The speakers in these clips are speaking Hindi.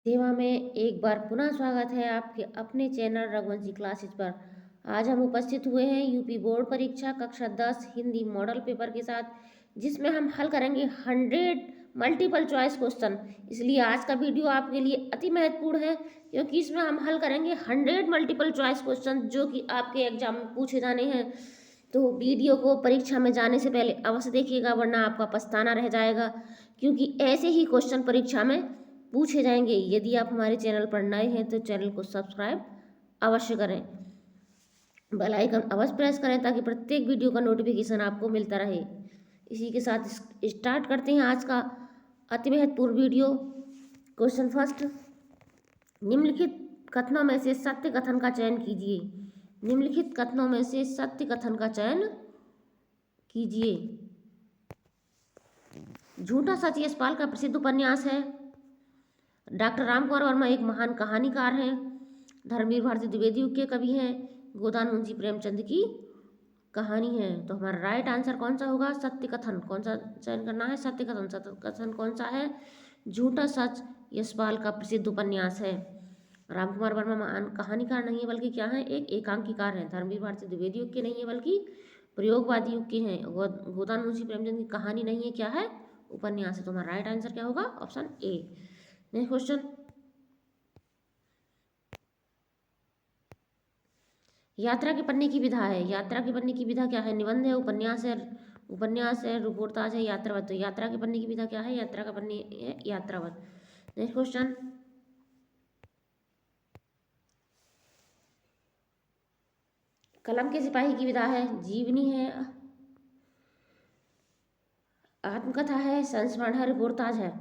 सेवा में एक बार पुनः स्वागत है आपके अपने चैनल रघुवंशी क्लासेज पर। आज हम उपस्थित हुए हैं यूपी बोर्ड परीक्षा कक्षा 10 हिंदी मॉडल पेपर के साथ, जिसमें हम हल करेंगे 100 मल्टीपल चॉइस क्वेश्चन। इसलिए आज का वीडियो आपके लिए अति महत्वपूर्ण है, क्योंकि इसमें हम हल करेंगे 100 मल्टीपल चॉइस क्वेश्चन जो कि आपके एग्जाम में पूछे जाने हैं। तो वीडियो को परीक्षा में जाने से पहले अवश्य देखिएगा, वरना आपका पछताना रह जाएगा, क्योंकि ऐसे ही क्वेश्चन परीक्षा में पूछे जाएंगे। यदि आप हमारे चैनल पर नए हैं तो चैनल को सब्सक्राइब अवश्य करें, बेल आइकन अवश्य प्रेस करें ताकि प्रत्येक वीडियो का नोटिफिकेशन आपको मिलता रहे। इसी के साथ स्टार्ट करते हैं आज का अति महत्वपूर्ण वीडियो। क्वेश्चन फर्स्ट, निम्नलिखित कथनों में से सत्य कथन का चयन कीजिए। निम्नलिखित कथनों में से सत्य कथन का चयन कीजिए। झूठा सच यशपाल का प्रसिद्ध उपन्यास है। डॉक्टर रामकुमार वर्मा एक महान कहानीकार हैं। धर्मवीर भारती द्विवेदी युग के कवि हैं। गोदान मुंशी प्रेमचंद की कहानी है। तो हमारा राइट आंसर कौन सा होगा? सत्य कथन। कौन सा चयन करना है? सत्य कथन। सत्य कथन कौन सा है? झूठा सच यशपाल का प्रसिद्ध उपन्यास है। रामकुमार वर्मा महान कहानीकार नहीं है, बल्कि क्या है? एक एकांकीकार है। धर्मवीर भारती द्विवेदी युग के नहीं है, बल्कि प्रयोगवादी युग के हैं। गोदान मुंशी प्रेमचंद की कहानी नहीं है, क्या है? उपन्यास है। तो हमारा राइट आंसर क्या होगा? Option A. नेक्स्ट क्वेश्चन, यात्रा के पढ़ने की विधा है। यात्रा के पढ़ने की विधा क्या है? निबंध है, उपन्यास है, रिपोर्टाज है, यात्रावत। तो यात्रा के पढ़ने की विधा क्या है? यात्रा का पढ़ने है यात्रावत। नेक्स्ट क्वेश्चन, कलम के सिपाही की विधा है। जीवनी है, आत्मकथा है, संस्मरण है, रिपोर्टाज है।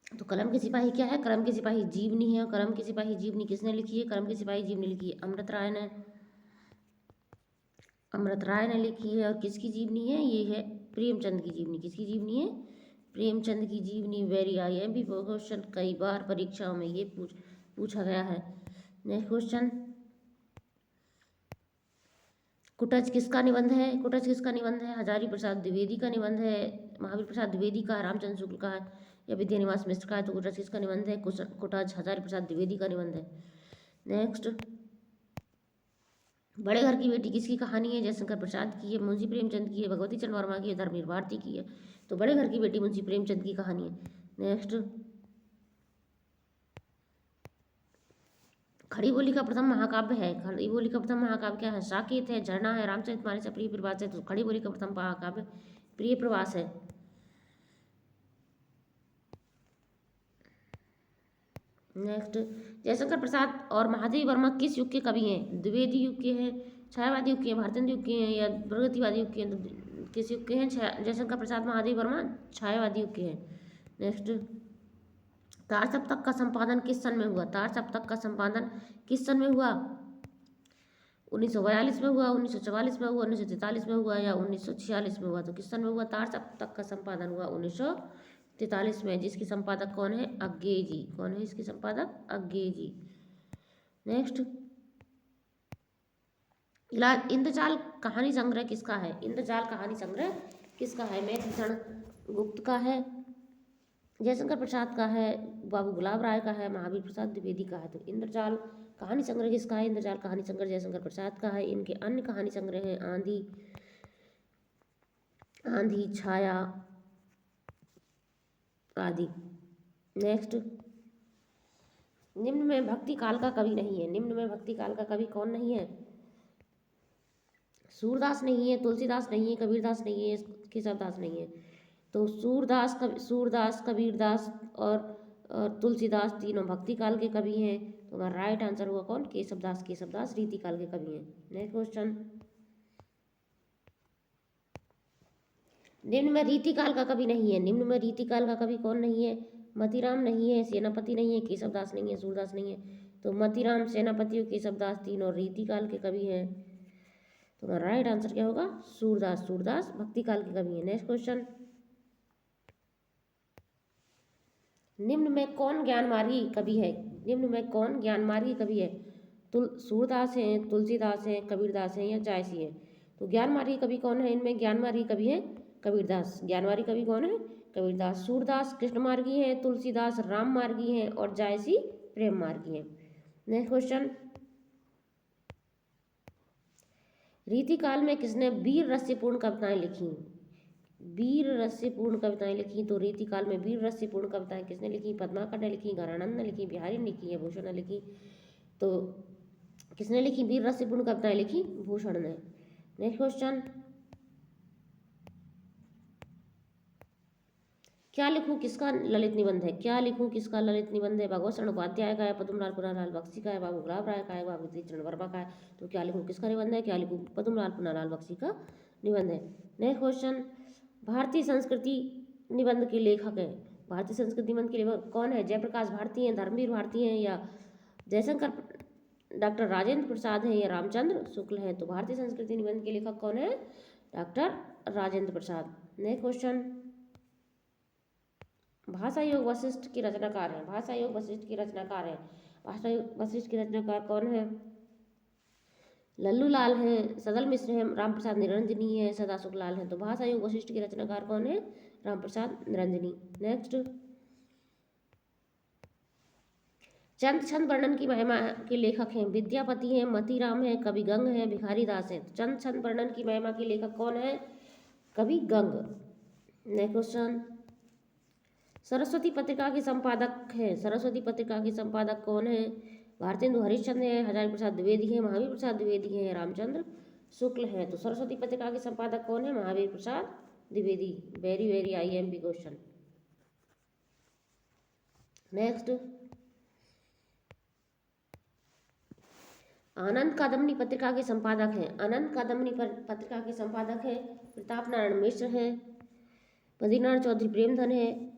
तो कलम के सिपाही क्या है? कलम के सिपाही जीवनी है। कलम के सिपाही जीवनी किसने लिखी है? कलम के सिपाही जीवनी लिखी है अमृत राय ने। अमृत राय ने लिखी है। और किसकी जीवनी है? ये है प्रेमचंद की जीवनी। किसकी जीवनी है? प्रेमचंद की जीवनी। वेरी IMP क्वेश्चन, कई बार परीक्षाओं में ये पूछा गया है। नेक्स्ट क्वेश्चन, कुटज किसका निबंध है? कुटज किसका निबंध है? हजारी प्रसाद द्विवेदी का निबंध है। महावीर प्रसाद द्विवेदी का, रामचंद्र शुक्ल का है, या विद्यानिवास मिश्र का है। तो कुटज किसका निबंध है? कुटज हजारी प्रसाद द्विवेदी का निबंध है। नेक्स्ट, बड़े घर की बेटी किसकी कहानी है? जयशंकर प्रसाद की है, मुंशी प्रेमचंद की है, भगवती चंद्र वर्मा की है, धर्मवीर भारती की है। तो बड़े घर की बेटी मुंशी प्रेमचंद की कहानी है। नेक्स्ट, खड़ी बोली का प्रथम महाकाव्य है। खड़ी बोली का प्रथम महाकाव्य क्या है? साकेत है, झरना है, रामचरितमानस है, प्रिय प्रवास है। तो खड़ी बोली का प्रथम महाकाव्य प्रिय प्रवास है। नेक्स्ट, जयशंकर प्रसाद और महादेवी वर्मा किस युग के कवि हैं? द्विवेदी युग के हैं, छायावादी युग के हैं, भारतेंदु युग के हैं, या प्रगतिवादी युग के हैं? तो किस युग के हैं? जयशंकर प्रसाद महादेवी वर्मा छायावादी युग के हैं। नेक्स्ट, तार सप्तक का संपादन किस सन में हुआ? तार सप्तक का संपादन किस सन में हुआ? 1942 में हुआ, 1944 में हुआ, 1943 में हुआ, या 1946 में हुआ? तो किस सन में हुआ? तार सप्तक का संपादन हुआ 1943 में। जिसके संपादक कौन है? अज्ञे जी। कौन है इसके संपादक? अज्ञे जी। नेक्स्ट, इंद्रजाल कहानी संग्रह किसका है? इंद्रजाल कहानी संग्रह किसका है? मैथिलीशरण गुप्त का है, जयशंकर प्रसाद का है, बाबू गुलाब राय का है, महावीर प्रसाद द्विवेदी का है। तो इंद्रजाल कहानी संग्रह किसका है? इंद्रजाल कहानी संग्रह जयशंकर प्रसाद का है। इनके अन्य कहानी संग्रह हैं आंधी, आंधी, छाया आदि। नेक्स्ट, निम्न में भक्ति काल का कवि नहीं है। निम्न में भक्ति काल का कवि कौन नहीं है? सूरदास नहीं है, तुलसीदास नहीं है, कबीरदास नहीं है, केशवदास नहीं है। तो सूरदास, कबीरदास और तुलसीदास तीनों भक्ति काल के कवि हैं। तो हमारा राइट आंसर हुआ कौन? केशवदास। केशवदास रीति काल के कवि हैं। नेक्स्ट क्वेश्चन, निम्न में रीति काल का कवि नहीं है। निम्न में रीति काल का कवि कौन नहीं है? मतीराम नहीं है, सेनापति नहीं है, केशवदास नहीं है, सूरदास नहीं है। तो मतीराम, सेनापति और केशवदास तीनों रीति काल के कवि हैं। तो हमारा राइट आंसर क्या होगा? सूरदास। सूरदास भक्ति काल के कवि हैं। नेक्स्ट क्वेश्चन, निम्न में कौन ज्ञानमार्गी कवि है? निम्न में कौन ज्ञानमार्गी कवि है? सूरदास हैं, तुलसीदास हैं, कबीरदास हैं, या जायसी है? तो ज्ञानमार्गी कवि कौन है? इनमें ज्ञानमार्गी कवि है कबीरदास। ज्ञानमार्गी कवि कौन है? कबीरदास सूरदास कृष्ण मार्गी हैं, तुलसीदास राम मार्गी हैं और जायसी प्रेम मार्गी हैं। नेक्स्ट क्वेश्चन, रीतिकाल में किसने वीर रस्यपूर्ण कविताएं लिखी? वीर रस्यपूर्ण कविताएं लिखी, तो रीतिकाल में वीर रस्यपूर्ण कविताएं किसने लिखी? पद्माकर ने लिखी, घरानंद ने लिखी, बिहारी ने लिखी या भूषण ने लिखी? तो किसने लिखी वीर रस्यपूर्ण कविताएं लिखी? भूषण ने। नेक्स्ट क्वेश्चन, क्या लिखूं किसका ललित निबंध है? क्या लिखूं किसका ललित निबंध है? भगवत शरण उपाध्याय का है, पद्मलाल पुनालाल बख्शी का है, बाबू गुलाब राय का है, बाबू चरण वर्मा का है? तो क्या लिखूं किसका निबंध है? क्या लिखूं पद्मलाल पुनालाल बख्शी का निबंध है। नेक्स्ट क्वेश्चन, भारतीय संस्कृति निबंध के लेखक है, भारतीय संस्कृति निबंध के लेखक कौन है? जयप्रकाश भारती हैं, धर्मवीर भारती हैं या जयशंकर, डॉक्टर राजेंद्र प्रसाद है या रामचंद्र शुक्ल है? तो भारतीय संस्कृति निबंध के लेखक कौन है? Doctor Rajendra Prasad. Next question, भाषा योग वशिष्ठ की रचनाकार है, भाषा योग वशिष्ठ की रचनाकार है, भाषा योग वशिष्ठ की रचनाकार कौन है? लल्लू लाल हैं, सदल मिश्र हैं, राम प्रसाद निरंजनी है, सदा सुखलाल हैं। तो भाषा योग वशिष्ठ के रचनाकार कौन है? राम प्रसाद निरंजनी। नेक्स्ट, चंद छंद वर्णन की महिमा के लेखक हैं, विद्यापति हैं, मतीराम हैं, कवि गंग हैं, भिखारी दास हैं। चंद छंद वर्णन की महिमा के लेखक कौन है? कवि गंग। नेक्स्ट क्वेश्चन, सरस्वती पत्रिका के संपादक हैं, सरस्वती पत्रिका के संपादक कौन है? भारतेंदु हरिश्चंद्र है, हजारी प्रसाद द्विवेदी हैं, महावीर प्रसाद द्विवेदी हैं, रामचंद्र शुक्ल हैं। तो सरस्वती पत्रिका के संपादक कौन है? Mahavir Prasad Dwivedi. Very very IMP question. Next, Anand Kadambini पत्रिका के संपादक हैं, आनंद कादम्बनी पत्रिका के संपादक हैं प्रताप नारायण मिश्र हैं, बद्रीनाथ चौधरी प्रेमधन है,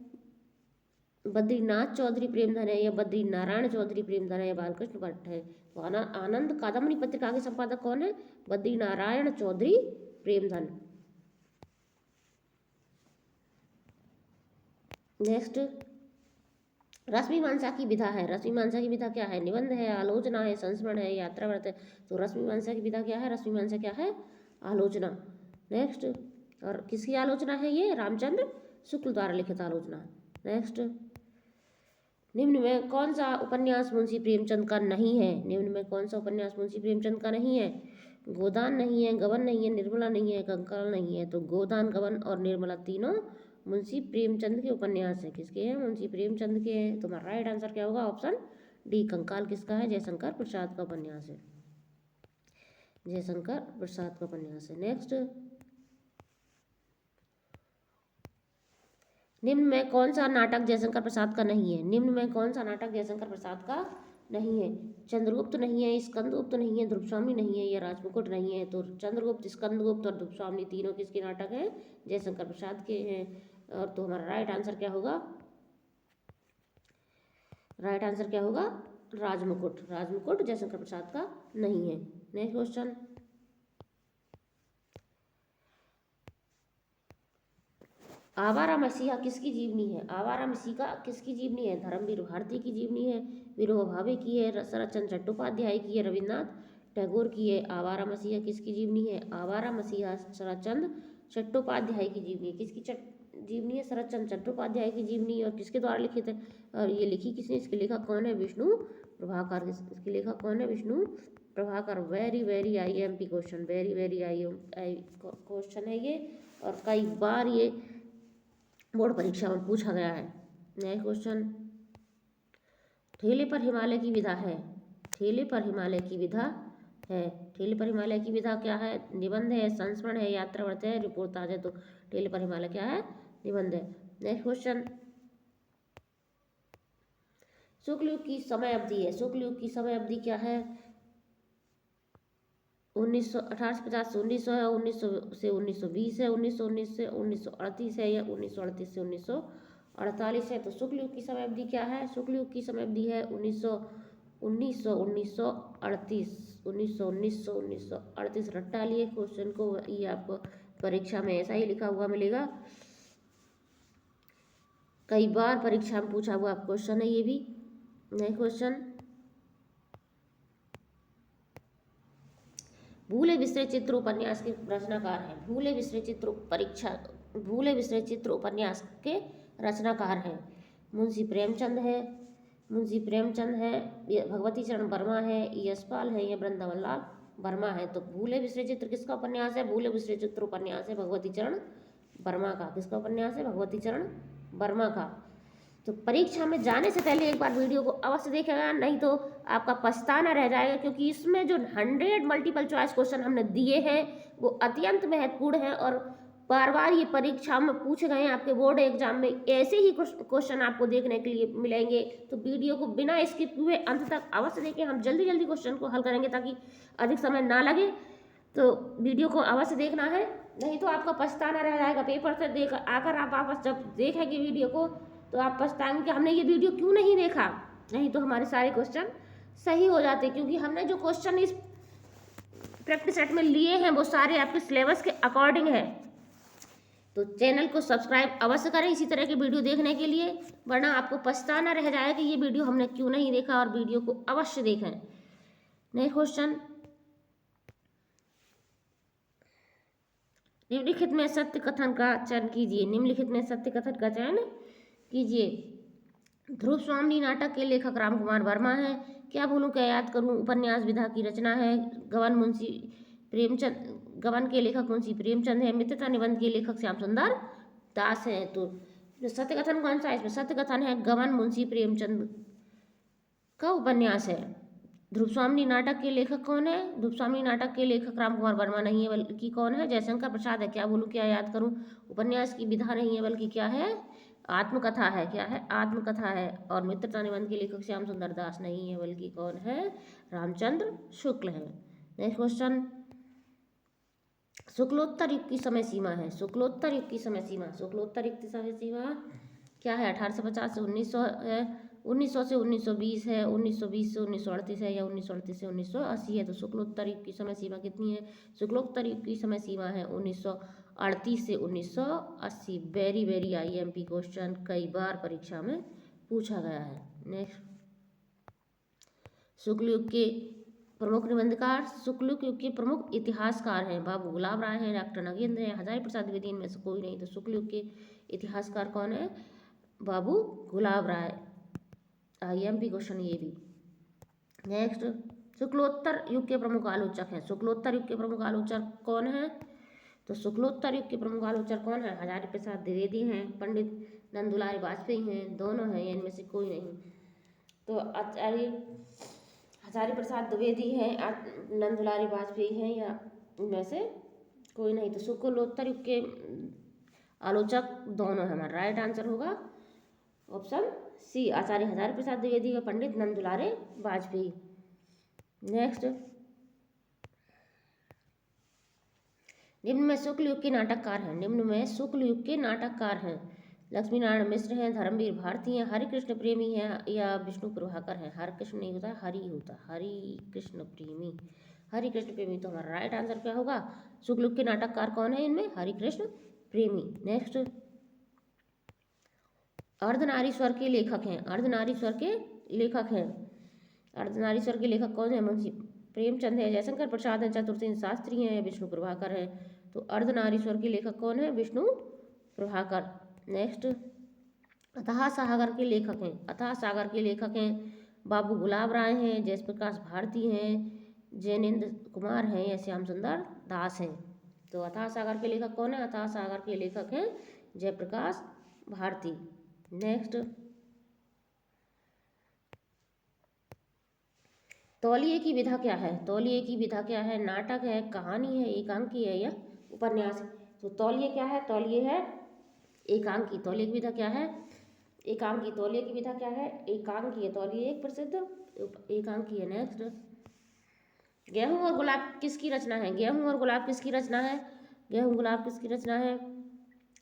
बद्रीनाथ चौधरी प्रेमधन है या बद्री नारायण चौधरी प्रेमधन है या बालकृष्ण भट्ट है? तो आनंद कादम्बनी पत्रिका के संपादक कौन है? बद्री नारायण चौधरी प्रेमधन। नेक्स्ट, रश्मिमांसा की विधा है, रश्मिमांसा की विधा क्या है? निबंध है, आलोचना है, संस्मरण है, यात्राव्रत है? तो रश्मिमांसा की विधा क्या है? रश्मिमांसा क्या है? आलोचना। नेक्स्ट, और किसकी आलोचना है ये? रामचंद्र शुक्ल द्वारा लिखित आलोचना। नेक्स्ट, निम्न में कौन सा उपन्यास मुंशी प्रेमचंद का नहीं है? निम्न में कौन सा उपन्यास मुंशी प्रेमचंद का नहीं है? गोदान नहीं है, गबन नहीं है, निर्मला नहीं है, कंकाल नहीं है। तो गोदान, गबन और निर्मला तीनों मुंशी प्रेमचंद के उपन्यास है। किसके हैं? मुंशी प्रेमचंद के हैं। तुम्हारा राइट आंसर क्या होगा? Option D. कंकाल किसका है? जयशंकर प्रसाद का उपन्यास है, जयशंकर प्रसाद का उपन्यास है। नेक्स्ट, निम्न में कौन सा नाटक जयशंकर प्रसाद का नहीं है? निम्न में कौन सा नाटक जयशंकर प्रसाद का नहीं है? चंद्रगुप्त नहीं है, स्कंदगुप्त नहीं है, ध्रुवस्वामी नहीं है या राजमुकुट नहीं है? तो चंद्रगुप्त, स्कंदगुप्त और ध्रुवस्वामी तीनों किसके नाटक हैं? जयशंकर प्रसाद के हैं। और तो हमारा राइट आंसर क्या होगा? राइट आंसर क्या होगा? राजमुकुट। राजमुकुट जयशंकर प्रसाद का नहीं है। नेक्स्ट क्वेश्चन, आवारा मसीहा किसकी जीवनी है? आवारा मसीहा किसकी जीवनी है? धर्मवीर भारती की जीवनी है, विनोबा भावे की है, शरतचंद्र चट्टोपाध्याय की है, रविन्द्रनाथ टैगोर की है? आवारा मसीहा किसकी जीवनी है? आवारा मसीहा शरतचंद्र चट्टोपाध्याय की जीवनी है। किसकी जीवनी है? शरतचंद्र चट्टोपाध्याय की जीवनी है। और किसके द्वारा लिखित है? और ये लिखी किसने? इसके लेखक कौन है? विष्णु प्रभाकर। इसके लेखक कौन है? Vishnu Prabhakar. Very very IMP question, very very question है ये, और कई बार ये बोर्ड परीक्षा में पूछा गया है। नेक्स्ट क्वेश्चन, ठेले पर हिमालय की विधा है, ठेले पर हिमालय की विधा है, ठेले पर हिमालय की विधा क्या है? निबंध है, संस्मरण है, यात्राव्रत है, रिपोर्टाज है? तो ठेले पर हिमालय क्या है? निबंध है। नेक्स्ट क्वेश्चन, शुक्ल युग की समय अवधि है, शुक्ल युग की समय अवधि क्या है? 1850 से 1900 है, 1900 से 1920 है, 1919 से 1938 है या 1938 से 1948 है? तो शुक्ल युग की समय अवधि क्या है? शुक्ल युग की समय अवधि है 1938 रट्टा लिए क्वेश्चन को, ये आपको परीक्षा में ऐसा ही लिखा हुआ मिलेगा, कई बार परीक्षा में पूछा हुआ क्वेश्चन है ये भी। नेक्स्ट क्वेश्चन, भूले बिसरे चित्र उपन्यास के रचनाकार हैं, भूले बिसरे चित्र परीक्षा भूले बिसरे चित्र उपन्यास के रचनाकार हैं। मुंशी प्रेमचंद है, मुंशी प्रेमचंद है, ये भगवती चरण वर्मा है, यशपाल है, ये वृंदावन लाल वर्मा है। तो भूले बिसरे चित्र किसका उपन्यास है? भूले बिसरे चित्र उपन्यास है भगवती चरण वर्मा का। किसका उपन्यास है? भगवती चरण वर्मा का। तो परीक्षा में जाने से पहले एक बार वीडियो को अवश्य देखेगा, नहीं तो आपका पछताना रह जाएगा, क्योंकि इसमें जो 100 मल्टीपल चॉइस क्वेश्चन हमने दिए हैं वो अत्यंत महत्वपूर्ण है और बार बार ये परीक्षा में पूछे गए हैं। आपके बोर्ड एग्जाम में ऐसे ही क्वेश्चन आपको देखने के लिए मिलेंगे। तो वीडियो को बिना स्किप हुए अंत तक अवश्य देखें। हम जल्दी जल्दी क्वेश्चन को हल करेंगे ताकि अधिक समय ना लगे। तो वीडियो को अवश्य देखना है, नहीं तो आपका पछताना रह जाएगा। पेपर से देख आकर आप वापस जब देखेंगे वीडियो को तो आप पछताएंगे कि हमने ये वीडियो क्यों नहीं देखा, नहीं तो हमारे सारे क्वेश्चन सही हो जाते, क्योंकि हमने जो क्वेश्चन इस प्रैक्टिस सेट में लिए हैं वो सारे आपके सिलेबस के अकॉर्डिंग है। तो चैनल को सब्सक्राइब अवश्य करें इसी तरह के वीडियो देखने के लिए, वरना आपको पछताना रह जाएगा कि ये वीडियो हमने क्यों नहीं देखा। और वीडियो को अवश्य देखें। नेक्स्ट क्वेश्चन, निम्नलिखित में सत्य कथन का चयन कीजिए। निम्नलिखित में सत्य कथन का चयन कीजिए। ध्रुव स्वामी नाटक के लेखक रामकुमार वर्मा है। क्या भूलूं क्या याद करूं उपन्यास विधा की रचना है। गबन मुंशी प्रेमचंद, गबन के लेखक मुंशी प्रेमचंद है। मित्रता निबंध के लेखक श्याम सुंदर दास है। तो सत्य कथन कौन सा है? इसमें सत्य कथन है गबन मुंशी प्रेमचंद का उपन्यास है। ध्रुव स्वामी नाटक के लेखक कौन है? ध्रुव स्वामी नाटक के लेखक रामकुमार वर्मा नहीं है, बल्कि कौन है? जयशंकर प्रसाद है। क्या भूलूं क्या याद करूं उपन्यास की विधा नहीं है, बल्कि क्या है? आत्मकथा है। क्या है? आत्मकथा है। और मित्रता निबंध के लेखक श्याम सुंदर दास नहीं है, बल्कि कौन है? रामचंद्र शुक्ल है। नेक्स्ट क्वेश्चन, शुक्लोत्तर युग की समय सीमा है। शुक्लोत्तर युग की समय सीमा, शुक्लोत्तर युग की समय सीमा क्या है? 1850 से 1900 है, 1900 से 1920 है, 1920 से 1938 है, या 1938 से 1980 है। तो शुक्लोत्तर युग की समय सीमा कितनी है? शुक्लोत्तर युग की समय सीमा है 1938 से 1980। वेरी वेरी IMP क्वेश्चन, कई बार परीक्षा में पूछा गया है। नेक्स्ट, शुक्ल युग के प्रमुख निबंधकार, शुक्ल युग के प्रमुख इतिहासकार हैं। बाबू गुलाब राय हैं, डॉक्टर नगेंद्र हैं, हजारी प्रसाद द्विवेदी, इनमें से कोई नहीं। तो शुक्ल युग के इतिहासकार कौन है? बाबू गुलाब राय। IMP क्वेश्चन ये भी। नेक्स्ट, शुक्लोत्तर युग के प्रमुख आलोचक हैं। शुक्लोत्तर युग के प्रमुख आलोचक कौन है? तो शुक्लोत्तर युग के प्रमुख आलोचक कौन है? हजारी प्रसाद द्विवेदी हैं, पंडित नंदुलारी वाजपेयी हैं, दोनों हैं, इनमें से कोई नहीं। तो आचार्य हजारी प्रसाद द्विवेदी हैं, नंदुलारी वाजपेयी हैं, या इनमें से कोई नहीं। तो शुक्लोत्तर युग के आलोचक दोनों है। हमारा राइट आंसर होगा ऑप्शन सी, आचार्य हजारी प्रसाद द्विवेदी व पंडित नंदुलारे वाजपेयी। नेक्स्ट, निम्न में शुक्ल युग के नाटककार हैं। निम्न में शुक्ल युग के नाटककार हैं। लक्ष्मी नारायण मिश्र हैं, धर्मवीर भारती हैं, हरिकृष्ण प्रेमी हैं, या विष्णु प्रभाकर हैं। हरिकृष्ण नहीं होता, हरि होता, हरिकृष्ण प्रेमी, हरिकृष्ण प्रेमी। तो हमारा राइट आंसर क्या होगा? शुक्ल युग के नाटककार कौन है इनमें? हरिकृष्ण प्रेमी। नेक्स्ट, अर्धनारीश्वर के लेखक हैं। अर्धनारीश्वर के लेखक हैं। अर्धनारीश्वर के लेखक कौन है? मुंशी प्रेमचंद है, जयशंकर प्रसाद है, चतुर्सेन शास्त्री हैं, विष्णु प्रभाकर है। तो अर्धनारीश्वर के लेखक कौन है? विष्णु प्रभाकर। नेक्स्ट, अथाह सागर के लेखक हैं। अथाह सागर के लेखक हैं बाबू गुलाब राय हैं, जयप्रकाश भारती हैं, जैनेन्द्र कुमार हैं, या श्याम सुंदर दास हैं। तो अथाह सागर के लेखक कौन है? अथाह सागर के लेखक हैं जयप्रकाश भारती। नेक्स्ट, तौलिए की विधा क्या है? तौलिए की विधा क्या है? नाटक है, कहानी है, एकांकी है, या उपन्यास है। तो तौलिए क्या है? तौलिए है एकांकी। तौलिए की विधा क्या है? एकांकी। तौलिए की विधा क्या है? एकांकी है। तौलिए एक प्रसिद्ध एकांकी है। नेक्स्ट, गेहूं और गुलाब किसकी रचना है? गेहूं और गुलाब किसकी रचना है? गेहूं गुलाब किसकी रचना है?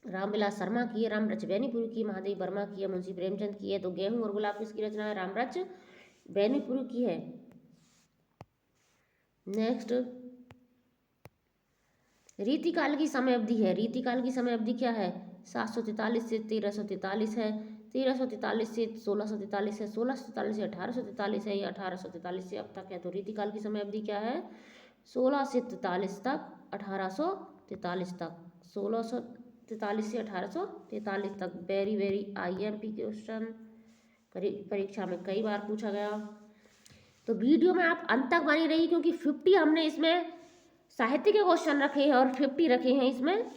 रामविलास शर्मा की है, रामरच बेनीपुरी की, महादेव वर्मा की है, मुंशी प्रेमचंद की है। तो गेहूं और गुलाब किसकी रचना है? रामरच बेनीपुरी की है। नेक्स्ट, रीतिकाल की समय अवधि है। रीतिकाल की समय अवधि क्या है? 743 से 1343 है, 1343 से 1643 है, 1643 से 1843 है, या 1843 से अब तक है। तो रीतिकाल की समय अवधि क्या है? 16 से 43 तक, 1843 तक, 16 1843 से 1843 तक। वेरी वेरी IMP क्वेश्चन, परीक्षा में कई बार पूछा गया। तो वीडियो में आप अंत तक बनी रही, क्योंकि 50 हमने इसमें साहित्य के क्वेश्चन रखे हैं और 50 रखे हैं इसमें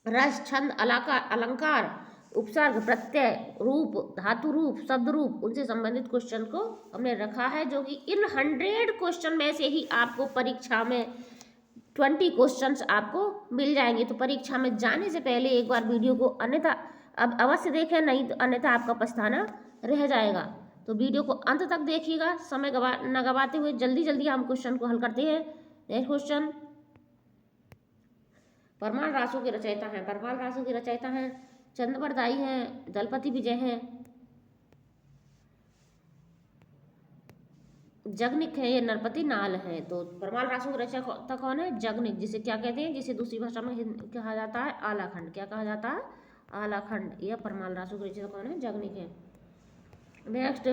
रस, छंद, अलंकार, उपसर्ग, प्रत्यय, रूप, धातु रूप, शब्द रूप, उनसे संबंधित क्वेश्चन को हमने रखा है, जो कि इन 100 क्वेश्चन में से ही आपको परीक्षा में 20 क्वेश्चंस आपको मिल जाएंगे। तो परीक्षा में जाने से पहले एक बार वीडियो को अन्यथा अब अवश्य देखें, नहीं तो अन्यथा आपका पछताना रह जाएगा। तो वीडियो को अंत तक देखिएगा, समय न गवाते हुए जल्दी जल्दी हम क्वेश्चन को हल करते हैं। नेक्स्ट क्वेश्चन, परमाल रासों के रचयिता हैं। परमाल रासों के रचयिता हैं चंद्रवरदाई हैं, दलपति विजय हैं, जगनिक है, ये नरपति नाल है। तो परमाल रासों के रचयिता कौन है? जगनिक, जिसे क्या कहते हैं, जिसे दूसरी भाषा में कहा जाता है आलाखंड। क्या कहा जाता है? आलाखंड। यह परमाल रासों के रचयिता कौन है? जगनिक है। नेक्स्ट,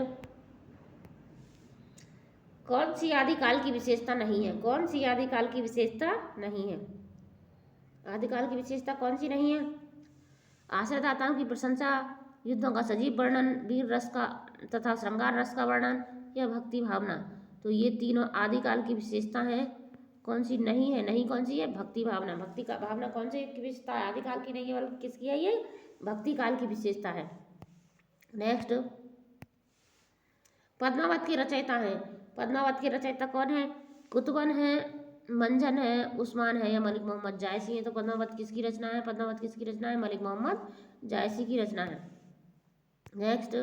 कौन सी आदिकाल की विशेषता नहीं है? कौन सी आदिकाल की विशेषता नहीं है? आदिकाल की विशेषता कौन सी नहीं है? आश्रयदाताओं की प्रशंसा, युद्धों का सजीव वर्णन, वीर रस का तथा श्रृंगार रस का वर्णन, या भक्ति भावना। तो ये तीनों आदिकाल की विशेषता हैं। कौन सी नहीं है? नहीं कौन सी है? भक्ति भावना। भक्ति का भावना कौन सी की विशेषता है? आदिकाल की नहीं है, बल्कि किसकी है? ये भक्ति काल की विशेषता है। नेक्स्ट, पद्मावत के रचयिता हैं। पद्मावत के रचयिता कौन है? कुतुबन है, मंजन है, उस्मान है, या मलिक मोहम्मद जायसी है। तो पद्मावत किसकी रचना है? पद्मावत किसकी रचना है? मलिक मोहम्मद जायसी की रचना है। नेक्स्ट,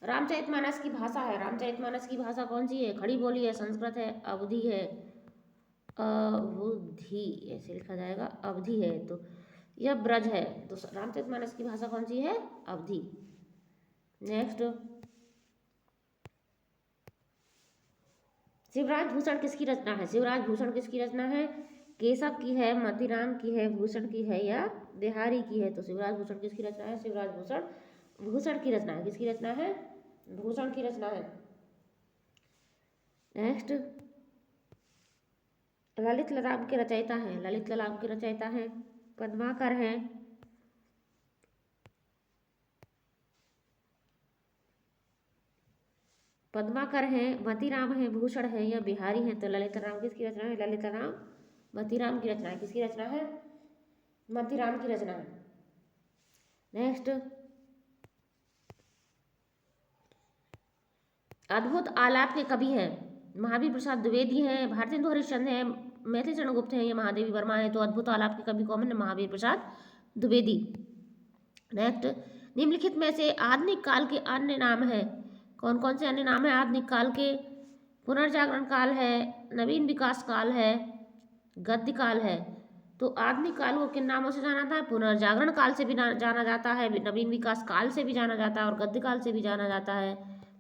रामचरितमानस की भाषा है। रामचरितमानस की भाषा कौन सी है? खड़ी बोली है, संस्कृत है, अवधी है, अवधी ऐसे लिखा जाएगा, अवधी है। तो यह ब्रज है। तो रामचरितमानस की भाषा कौन सी है? अवधी। नेक्स्ट, शिवराज भूषण किसकी रचना है? शिवराज भूषण किसकी रचना है? केशव की है, मतीराम की है, भूषण की है, या बिहारी की है? तो शिवराज भूषण किसकी रचना है? शिवराज भूषण भूषण की रचना है। किसकी रचना है? भूषण की रचना है। नेक्स्ट, ललित ललाम के रचयिता हैं। ललित ललाम के रचयिता हैं पद्माकर हैं, पद्माकर हैं, मतीराम है, भूषण है, या बिहारी है? तो ललित राम किसकी रचना है? ललित राम मतीराम की रचना है। किसकी रचना है? मतीराम की रचना है। नेक्स्ट, अद्भुत आलाप के कवि हैं महावीर प्रसाद द्विवेदी हैं, भारतेंदु हरिश्चंद्र हैं, मैथिली चरण गुप्त हैं, या महादेवी वर्मा है? तो अद्भुत आलाप के कवि कौन है? महावीर प्रसाद द्विवेदी। नेक्स्ट, निम्नलिखित में से आधुनिक काल के अन्य नाम हैं। कौन कौन से अन्य नाम है आधुनिक काल के? पुनर्जागरण काल है, नवीन विकास काल है, गद्य काल है। तो आधुनिक काल को किन नामों से जाना जाता है? पुनर्जागरण काल से भी जाना जाता है, नवीन विकास काल से भी जाना जाता है, और गद्य काल से भी जाना जाता है।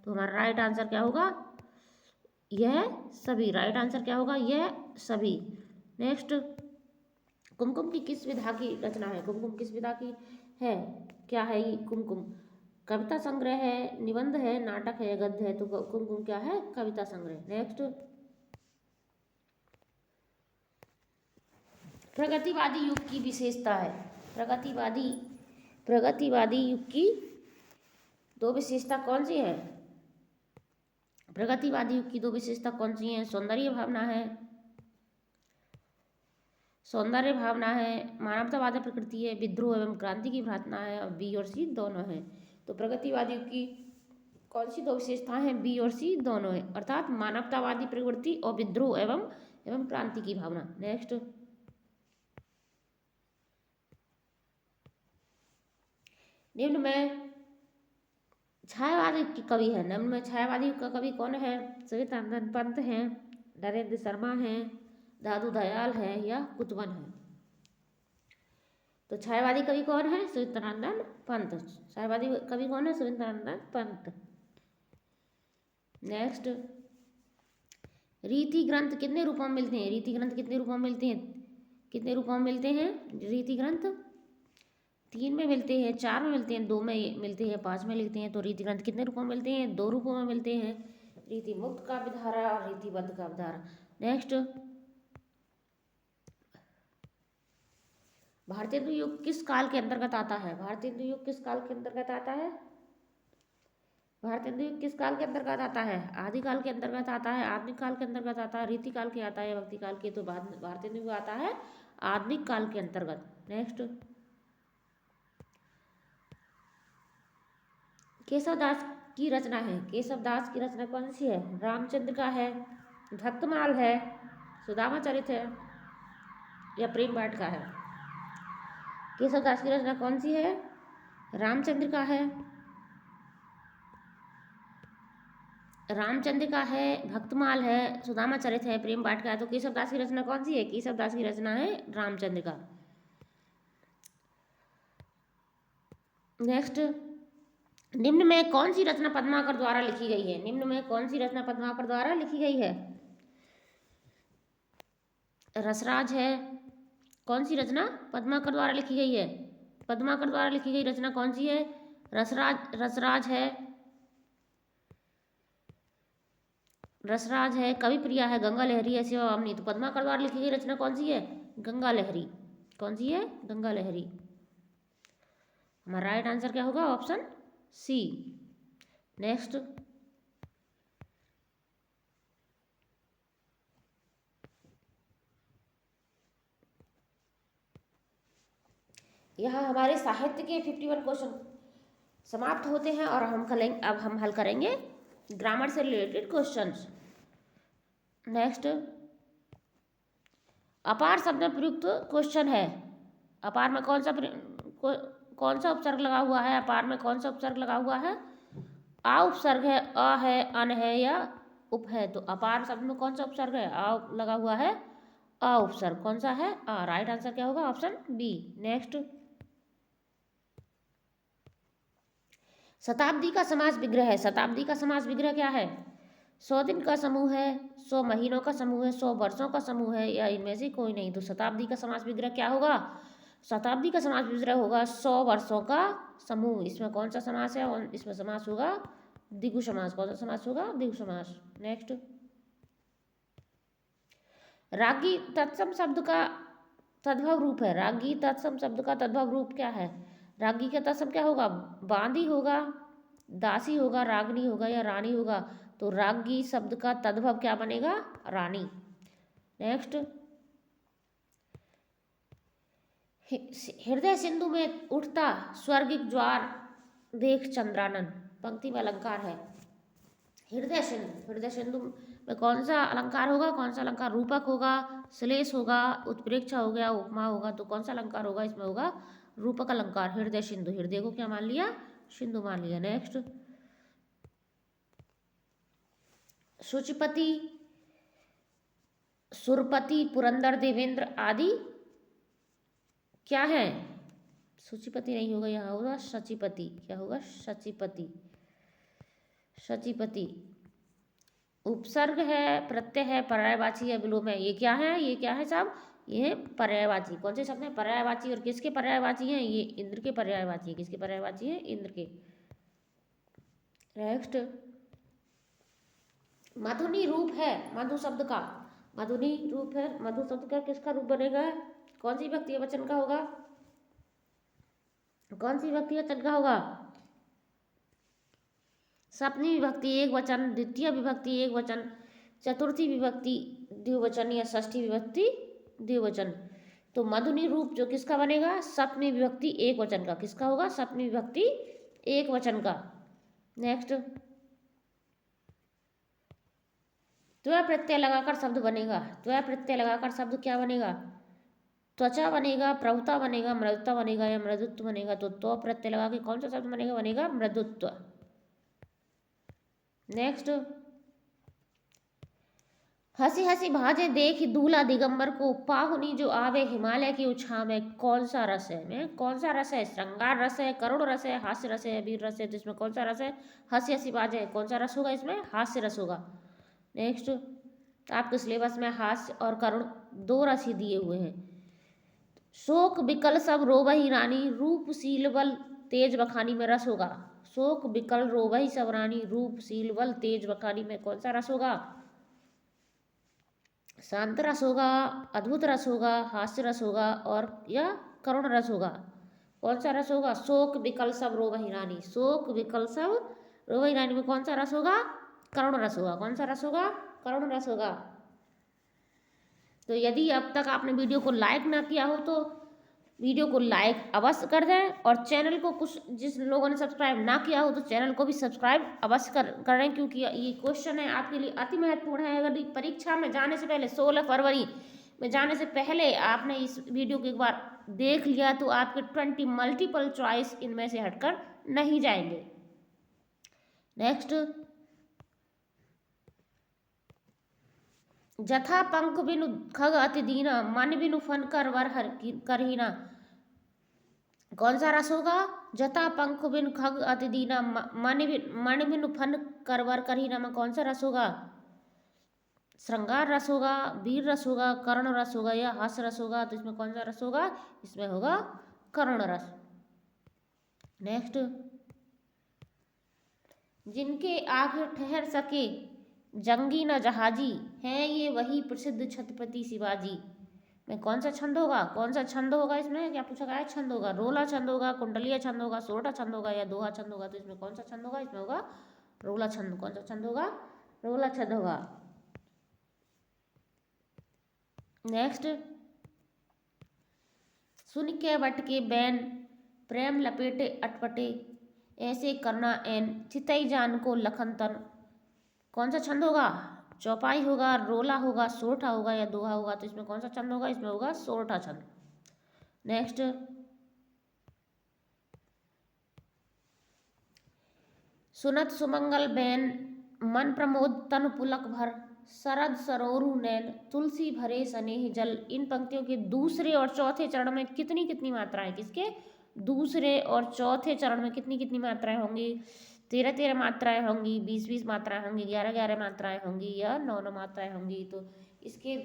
तो हमारा राइट आंसर क्या होगा? यह सभी। राइट आंसर क्या होगा? यह सभी। नेक्स्ट, कुमकुम की किस विधा की रचना है? कुमकुम किस विधा की है? क्या है ये कुमकुम? कविता संग्रह है, निबंध है, नाटक है, गद्य है? तो कुमकुम क्या है? कविता संग्रह। नेक्स्ट, प्रगतिवादी युग की विशेषता है। प्रगतिवादी युग की दो विशेषता कौन सी है? प्रगतिवादी युग की दो विशेषता कौन सी हैं? सौंदर्य भावना है, मानवतावादी प्रकृति है, विद्रोह एवं क्रांति की भावना है, और बी और सी दोनों है। तो प्रगतिवादी युग की कौन सी दो विशेषताएं हैं? बी और सी दोनों है, अर्थात मानवतावादी प्रवृत्ति और विद्रोह एवं क्रांति की भावना। नेक्स्ट, निम्न में छायावादी की कवि है। निम्न में छायावादी का कवि कौन है? सवितानंद पंत हैं, नरेंद्र शर्मा हैं, दादू दयाल है, या कुतुबन है? तो छायावादी कवि कौन है? सवितानंद पंत। छायावादी कवि कौन है? सवितानंद पंत। नेक्स्ट, रीति ग्रंथ कितने रूपों में मिलते हैं? रीति ग्रंथ कितने रूपों में मिलते हैं? कितने रूपों में मिलते हैं रीति ग्रंथ? 3 में मिलते हैं, 4 में मिलते हैं, 2 में मिलते हैं, 5 में मिलते हैं। तो रीति ग्रंथ कितने रूपों में मिलते हैं? 2 रूपों में मिलते हैं, रीति मुक्त काव्य धारा और रीतिबद्ध काव्य धारा। नेक्स्ट, भारतेंदु युग किस काल के अंतर्गत आता है? भारतेंदु युग किस काल के अंतर्गत आता है? भारतेंदु युग किस काल के अंतर्गत आता है? आदिकाल के अंतर्गत आता है, आधुनिक काल के अंतर्गत आता है, रीति काल के आता है, भक्ति काल के? तो भारतेंदु युग आता है आधुनिक काल के अंतर्गत। नेक्स्ट, केशव दास की रचना है, केशव दास की रचना कौन सी है? रामचंद्र का है, भक्तमाल है, सुदामा चरित है या प्रेम वाटिका है? केशव दास की रचना कौन सी है? रामचंद्र का है, रामचंद्र का है, भक्तमाल है, सुदामा चरित है, प्रेम वाटिका है। तो केशव दास की रचना कौन सी है? केशव दास की रचना है रामचंद्र का। नेक्स्ट, निम्न में कौन सी रचना पद्माकर द्वारा लिखी गई है? निम्न में कौन सी रचना पद्माकर द्वारा लिखी गई है? रसराज है। कौन सी रचना पद्माकर द्वारा लिखी गई है? पद्माकर द्वारा लिखी गई रचना कौन सी है? रसराज है, रसराज है, कवि प्रिया है, गंगा लहरी है, शिवा वामनी। तो पद्माकर द्वारा लिखी गई रचना कौन सी है? गंगा लहरी। कौन सी है? गंगा लहरी। हमारा राइट आंसर क्या होगा? Option C. नेक्स्ट, यहाँ हमारे साहित्य के 51 क्वेश्चन समाप्त होते हैं और अब हम हल करेंगे ग्रामर से रिलेटेड क्वेश्चंस। नेक्स्ट, अपार शब्द में प्रयुक्त क्वेश्चन है। अपार में कौन सा उपसर्ग लगा हुआ है? अपार में कौन सा उपसर्ग लगा हुआ है? आ उपसर्ग है, अ है, अन है या उप है? तो अपार शब्द में कौन सा उपसर्ग है? आ लगा हुआ है, अ उपसर्ग कौन सा है? आ। राइट आंसर क्या होगा? Option B. नेक्स्ट, शताब्दी का समास विग्रह है। शताब्दी का समास विग्रह क्या है? 100 दिन का समूह है, 100 महीनों का समूह है, 100 वर्षों का समूह है या इनमें से कोई नहीं? तो शताब्दी का समास विग्रह क्या होगा? शताब्दी का समास विग्रह होगा 100 वर्षों का समूह। इसमें कौन सा समास है? और इसमें समास होगा द्विगु समास। कौन सा समास होगा? द्विगु समास। नेक्स्ट, रागी तत्सम शब्द का तद्भव रूप है। रागी तत्सम शब्द का तद्भव रूप क्या है? रागी का तत्सम क्या होगा? बांदी होगा, दासी होगा, रागनी होगा या रानी होगा? तो रागी शब्द का तद्भव क्या बनेगा? रानी। नेक्स्ट, हृदय सिंधु में उठता स्वर्गिक ज्वार देख चंद्रानन। पंक्ति में अलंकार है। हृदय सिंधु, हृदय सिंधु में कौन सा अलंकार होगा? कौन सा अलंकार? रूपक होगा, श्लेष होगा, उत्प्रेक्षा हो गया, उपमा होगा? तो कौन सा अलंकार होगा? इसमें होगा रूपक अलंकार। हृदय सिंधु, हृदय को क्या मान लिया? सिंधु मान लिया। नेक्स्ट, शुचिपति, सुरपति, पुरंदर, देवेंद्र आदि क्या है? शुचिपति नहीं होगा, यहाँ होगा शचीपति। क्या होगा? शचीपति। शचीपति उपसर्ग है, प्रत्यय है, पर्यायवाची या विलोम है? ये क्या है? ये क्या है साहब? ये पर्यायवाची। कौन से शब्द हैं? पर्यायवाची। और किसके पर्यायवाची हैं? ये इंद्र के पर्यायवाची है। किसके पर्यायवाची है? इंद्र के। नेक्स्ट, मधुनी रूप है मधु शब्द का। मधुनी रूप है मधु शब्द का, किसका रूप बनेगा? कौन सी विभक्ति वचन का होगा? कौन सी विभक्ति वचन का होगा? सप्तमी विभक्ति एक वचन, द्वितीय विभक्ति एक वचन, चतुर्थी विभक्ति द्विवचन या षष्ठी विभक्ति द्विवचन। तो मधुनी रूप जो किसका बनेगा? सप्तमी विभक्ति एक वचन का। किसका होगा? सप्तमी विभक्ति एक वचन का। नेक्स्ट, त्वय प्रत्यय लगाकर शब्द बनेगा। त्वय प्रत्यय लगाकर शब्द क्या बनेगा? त्वचा बनेगा, प्रभुता बनेगा, मृदुता बनेगा या मृदुत्व बनेगा? तो प्रत्यय लगा के कौन सा शब्द बनेगा? बनेगा मृदुत्व। नेक्स्ट, हंसी हंसी भाजे देख दूल्हा दिगंबर को, पाहुनी जो आवे हिमालय की उछा में। कौन सा रस है? में कौन सा रस है? श्रृंगार रस है, करुण रस है, हास्य रस है, वीर रस है? जिसमें कौन सा रस है? हंसी हंसी भाजे। कौन सा रस होगा इसमें? हास्य रस होगा। नेक्स्ट, आपके सिलेबस में हास्य और करुण दो रस ही दिए हुए हैं। शोक विकल सब रोबही रानी, रूपशील बल तेज बखानी में रस होगा। शोक विकल रोबही सब रानी, रूपशील बल तेज बखानी में कौन सा रस होगा? शांत रस होगा, अद्भुत रस होगा, हास्य रस होगा और या करुण रस होगा। कौन सा रस होगा? शोक विकल सब रोवहि रानी। शोक विकल सब रोवहि रानी में कौन सा रस होगा? करुण रस होगा। कौन सा रस होगा? करुण रस होगा। तो यदि अब तक आपने वीडियो को लाइक ना किया हो तो वीडियो को लाइक अवश्य कर दें, और चैनल को कुछ जिस लोगों ने सब्सक्राइब ना किया हो तो चैनल को भी सब्सक्राइब अवश्य करें, क्योंकि ये क्वेश्चन है आपके लिए अति महत्वपूर्ण है। अगर परीक्षा में जाने से पहले 16 फरवरी में जाने से पहले आपने इस वीडियो को एक बार देख लिया तो आपके 20 मल्टीपल चॉइस इनमें से हटकर नहीं जाएंगे। नेक्स्ट, जथा पंख बिनु खग अति दीना, मन बिनु फन कर वर हर करहीना। कौन सा रस होगा? जथा पंख बिनु खग अति दीना, मन बिनु फन कर वर करहीना में कौन सा रस होगा? श्रृंगार रस होगा, वीर रस होगा, कर्ण रस होगा या हास रस होगा? तो इसमें कौन सा रस होगा? इसमें होगा कर्ण रस। नेक्स्ट, जिनके आगे ठहर सके जंगी न जहाजी, हैं ये वही प्रसिद्ध छत्रपति शिवाजी में कौन सा छंद होगा? कौन सा छंद होगा? इसमें क्या पूछा गया है? छंद होगा। रोला छंद होगा, कुंडलिया छंद होगा, सोरठा छंद होगा या दोहा छंद होगा? तो इसमें कौन सा छंद होगा? इसमें होगा रोला छंद। कौन सा छंद होगा? रोला छंद होगा। नेक्स्ट, सुन के वट के बैन प्रेम लपेटे अटपटे, ऐसे करना एन चितई जान को लखन तन। कौन सा छंद होगा? चौपाई होगा, रोला होगा, सोरठा होगा या दोहा होगा? तो इसमें कौन सा छंद होगा? इसमें होगा सोरठा छंद। नेक्स्ट, सुनत सुमंगल बैन मन प्रमोद तन पुलक भर, शरद सरोरु नैन तुलसी भरे स्नेह जल। इन पंक्तियों के दूसरे और चौथे चरण में कितनी कितनी मात्राएं? किसके दूसरे और चौथे चरण में कितनी कितनी मात्राएं होंगी? 13-13 मात्राएं होंगी, 20-20 मात्राएं होंगी, 11-11 मात्राएं होंगी या 9-9 मात्राएं होंगी। तो इसके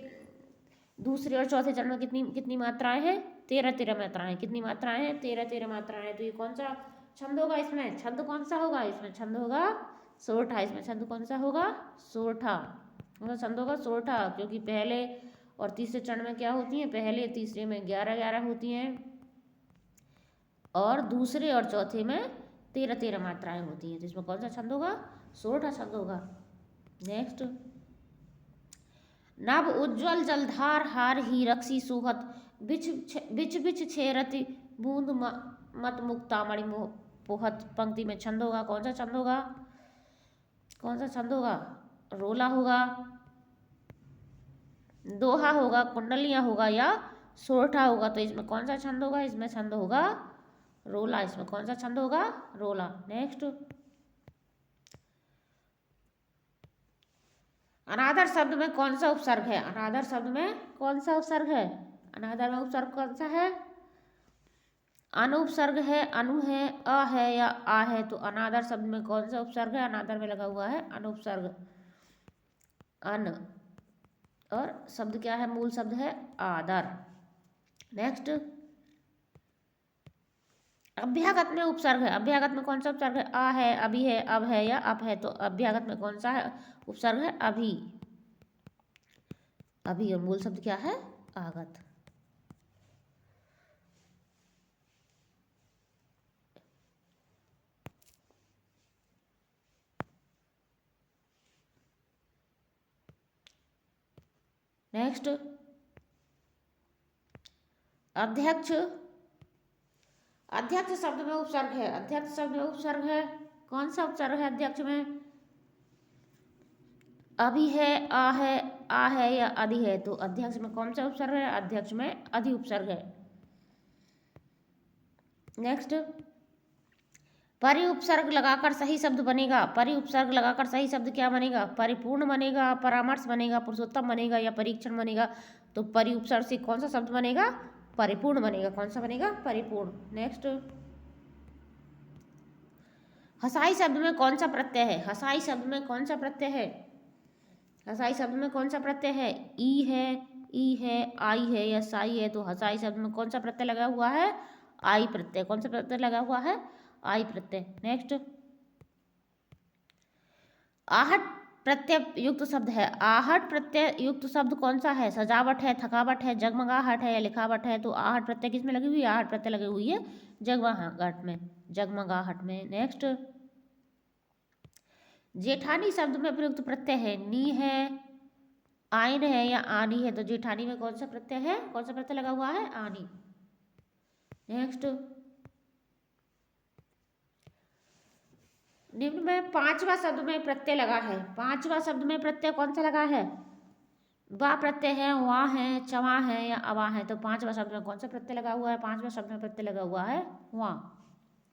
दूसरे और चौथे चरण में कितनी कितनी मात्राएं हैं? 13-13 मात्राएं। कितनी मात्राएं हैं? 13-13 मात्राएं। तो ये कौन सा छंद होगा? इसमें छंद कौन सा होगा? इसमें छंद होगा सोरठा। इसमें छंद कौन सा होगा? सोरठा। कौन सा छंद होगा? सोरठा। क्योंकि पहले और तीसरे चरण में क्या होती है? पहले तीसरे में 11-11 होती हैं और दूसरे और चौथे में 13-13 मात्राएं होती हैं। तो इसमें कौन सा छंद होगा? सोरठा छंद होगा। नेक्स्ट, नभ उज्ज्वल जलधार हार ही रक्षी सुहत, बिछ बिछ छेरति बूंद मत मुक्तामणि पोहत। पंक्ति में छंद होगा। कौन सा छंद होगा? कौन सा छंद होगा? रोला होगा, दोहा होगा, कुंडलिया होगा या सोरठा होगा? तो इसमें कौन सा छंद होगा? इसमें छंद होगा रोला। इसमें कौन सा छंद होगा? रोला। नेक्स्ट, अनादर शब्द में कौन सा उपसर्ग है? अनादर शब्द में कौन सा उपसर्ग है? अनादर में उपसर्ग कौन सा है? अनुपसर्ग है, अनु है, अ है या आ है? तो अनादर शब्द में कौन सा उपसर्ग है? अनादर में लगा हुआ है अनुपसर्ग अन, और शब्द क्या है? मूल शब्द है आदर। नेक्स्ट, अभ्यागत में उपसर्ग है। अभ्यागत में कौन सा उपसर्ग है? आ है, अभी है, अब है या अप है? तो अभ्यागत में कौन सा है उपसर्ग है? अभी। अभी, और मूल शब्द क्या है? आगत। नेक्स्ट, अध्यक्ष। अध्यक्ष शब्द में उपसर्ग है। अध्यक्ष शब्द में उपसर्ग है। कौन सा उपसर्ग है अध्यक्ष में? अभी है, आ है या अधि है? तो अध्यक्ष में कौन सा उपसर्ग है? अध्यक्ष में अधि उपसर्ग है। नेक्स्ट, परि उपसर्ग लगाकर सही शब्द बनेगा। परि उपसर्ग लगाकर सही शब्द क्या बनेगा? परिपूर्ण बनेगा, परामर्श बनेगा, पुरुषोत्तम बनेगा या परीक्षण बनेगा? तो परि उपसर्ग से कौन सा शब्द बनेगा? परिपूर्ण बनेगा। कौन सा बनेगा? परिपूर्ण। नेक्स्ट, हसाई शब्द में कौन सा प्रत्यय है? हसाई शब्द में कौन सा प्रत्यय है? हसाई शब्द में कौन सा प्रत्यय है? ई है, आई है या साई है? तो हसाई शब्द में कौन सा प्रत्यय लगा हुआ है? आई प्रत्यय। कौन सा प्रत्यय लगा हुआ है? आई प्रत्यय। नेक्स्ट, आहट प्रत्यय युक्त शब्द है। आहट प्रत्यय युक्त शब्द कौन सा है? सजावट है, थकावट है, जगमगाहट है या लिखावट है? तो आहट प्रत्यय किस में लगी हुई है? आहट प्रत्यय लगी हुई है जगमगाहट में, जगमगाहट में। नेक्स्ट, जेठानी शब्द में प्रयुक्त प्रत्यय है। नी है, आइन है या आनी है? तो जेठानी में कौन सा प्रत्यय है? कौन सा प्रत्यय लगा हुआ है? आनी। नेक्स्ट, निम्न में पांचवा शब्द में प्रत्यय लगा है। पांचवा शब्द में प्रत्यय कौन सा लगा है? वा प्रत्यय है, वहाँ है, चवा है या अवा है? तो पांचवा शब्द में कौन सा प्रत्यय लगा हुआ है? पांचवा शब्द में प्रत्यय लगा हुआ है वहाँ।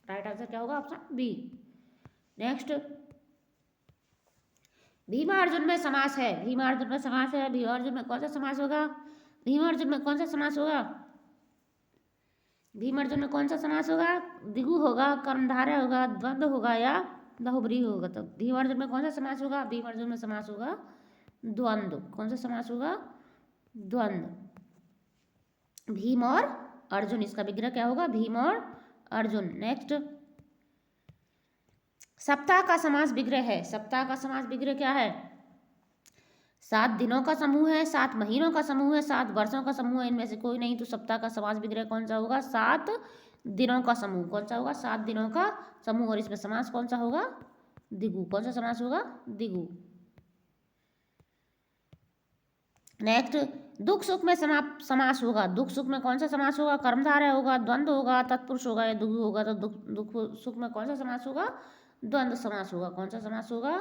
राइट आंसर क्या होगा? Option B. नेक्स्ट, भीमार्जुन में समास है। भीमार्जुन में समास है, भीमार्जुन में कौन सा समास होगा? भीमार्जुन में कौन सा समास होगा? भीमार्जुन में कौन सा समास होगा? द्विगु होगा, कर्मधारय होगा, द्वंद्व होगा या बहुब्रीहि होगा? तो भीमार्जुन में कौन सा समास होगा? भीमार्जुन में समास होगा द्वंद्व। कौन सा समास होगा? द्वंद्व। भीम और अर्जुन, इसका विग्रह क्या होगा? भीम और अर्जुन। नेक्स्ट, सप्ताह का समास विग्रह है। सप्ताह का समास विग्रह क्या है? 7 दिनों का समूह है, 7 महीनों का समूह है, 7 वर्षों का समूह है, इनमें से कोई नहीं। तो सप्ताह का समास विग्रह कौन सा होगा? 7 दिनों का समूह। कौन सा होगा? 7 दिनों का समूह। और इसमें समास कौन सा होगा? द्विगु। कौन सा समास होगा? द्विगु। नेक्स्ट, दुख सुख में समास होगा। दुख सुख में कौन सा समास होगा? कर्मधारय होगा, द्वंद्व होगा, तत्पुरुष होगा या द्विगु होगा? तो दुख सुख में कौन सा समास होगा? द्वंद्व समास होगा। कौन सा समास होगा?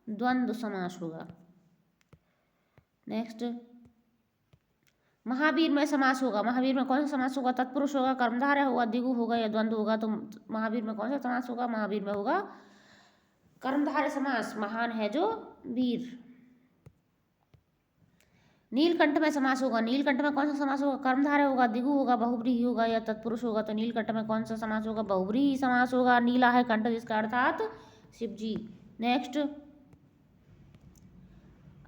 द्वंद्व समास होगा। नेक्स्ट, महावीर में समास होगा। महावीर में कौन सा समास होगा? तत्पुरुष होगा, कर्मधारय होगा, द्विगु होगा या द्वंद्व होगा? तो महावीर में कौन सा समास होगा? महावीर में होगा कर्मधारय समास। महान है जो वीर। नीलकंठ में समास होगा। नीलकंठ में कौन सा समास होगा? कर्मधारय होगा, द्विगु होगा, बहुब्रीहि होगा या तत्पुरुष होगा? तो नीलकंठ में कौन सा समास होगा? बहुब्रीहि समास होगा। नीला है कंठ, जिसका अर्थात शिव जी। नेक्स्ट,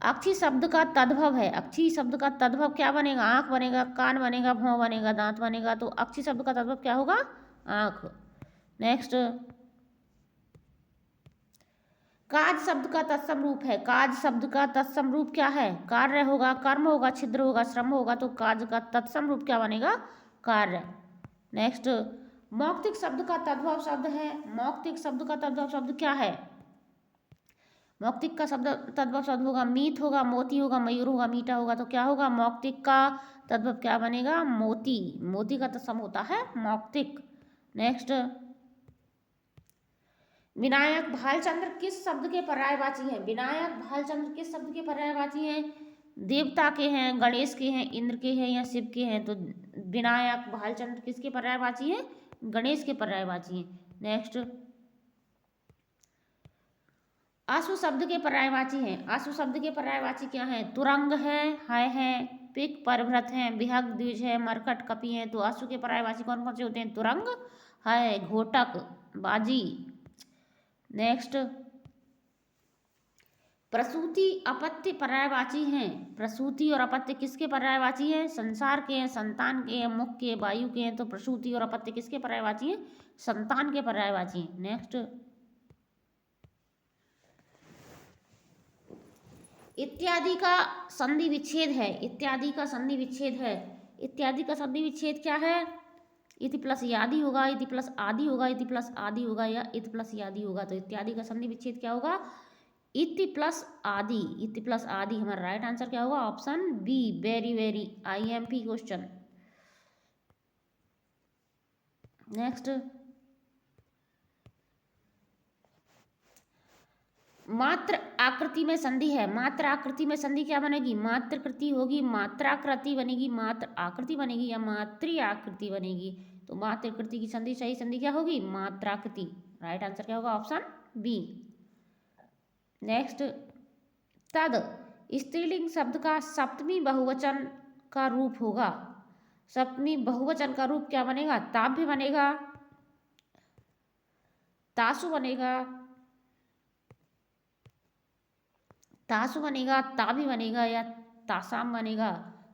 अक्षी शब्द का तद्भव है। अक्षी शब्द का तद्भव क्या बनेगा? आंख बनेगा, कान बनेगा, भौं बनेगा, दांत बनेगा। तो अक्षी शब्द का तद्भव क्या होगा? आंख। नेक्स्ट, काज शब्द का तत्सम रूप है। काज शब्द का तत्सम रूप क्या है? कार्य होगा, कर्म होगा, छिद्र होगा, श्रम होगा। तो काज का तत्सम रूप क्या बनेगा? कार्य। नेक्स्ट, मौक्तिक शब्द का तद्भव शब्द है। मौक्तिक शब्द का तद्भव शब्द क्या है? मौक्तिक का शब्द तद्भव शब्द होगा मीत होगा, मोती होगा, मयूर होगा, मीठा होगा। तो क्या होगा? मौक्तिक का तद्भव क्या बनेगा? मोती। मोती का तत्सम होता है मौक्तिक। नेक्स्ट, विनायक भालचंद्र किस शब्द के पर्यायवाची हैं? विनायक भालचंद्र किस शब्द के पर्यायवाची हैं? देवता के हैं, गणेश के हैं, इंद्र के हैं या शिव के हैं? तो विनायक भालचंद्र किसके पर्यायवाची हैं? गणेश के पर्यायवाची हैं। नेक्स्ट, आशु शब्द के पर्यायवाची हैं। आशु शब्द के पर्यायवाची क्या हैं? तुरंग है, पिक, परिभ्रत है, विहग, द्विज है, मरकट, कपि है। तो आशु के पर्यायवाची कौन कौन से होते हैं? तुरंग है, घोटक, बाजी। नेक्स्ट, प्रसूति अपत्य पर्यायवाची हैं। प्रसूति और अपत्य किसके पर्यायवाची हैं? संसार के हैं, संतान के हैं, मुख के, वायु के हैं। तो प्रसूति और अपत्य किसके पर्यायवाची हैं? संतान के पर्यायवाची हैं। नेक्स्ट, इत्यादि का संधि विच्छेद है। इत्यादि का संधि विच्छेद है। इत्यादि का संधि विच्छेद क्या है? इति प्लस यादि होगा, इति प्लस आदि होगा, इति प्लस आदि होगा या इति प्लस यादि होगा? तो इत्यादि का संधि विच्छेद क्या होगा? इति प्लस आदि। इति प्लस आदि। हमारा राइट आंसर क्या होगा? Option B. Very very IMP question. Next, मात्र आकृति में संधि है। मात्र आकृति में संधि क्या बनेगी? मात्र कृति होगी, मात्राकृति बनेगी, मात्र आकृति बनेगी या मातृ आकृति बनेगी? तो मात्र कृति की संधि, सही संधि क्या होगी? मात्राकृति। राइट आंसर क्या होगा? Option B. नेक्स्ट, तद स्त्रीलिंग शब्द का सप्तमी बहुवचन का रूप होगा। सप्तमी बहुवचन का रूप क्या बनेगा? ताभ्य बनेगा, तासु बनेगा, तासु बनेगा, ताभि बनेगा या तासाम बनेगा?